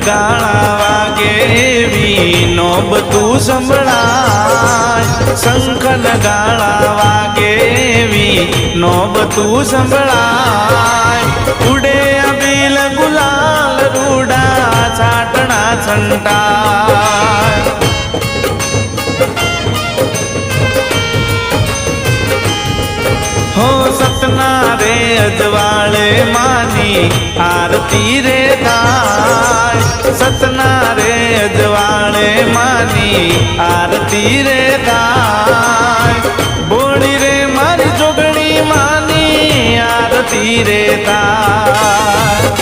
નગાળા વાગે એવી નોબતું સંભળાય શંખ નગાળા વાગે એવી નોબતું સંભળાય ઉડે અબીલ ગુલાલ રૂડા છાટણા છંટાય हो सतना रे अजवाले मानी आरती रे थाय सतना रे अजवाले मानी आरती रे थाय बोली रे मारी जोगणी मानी आरती रे थाय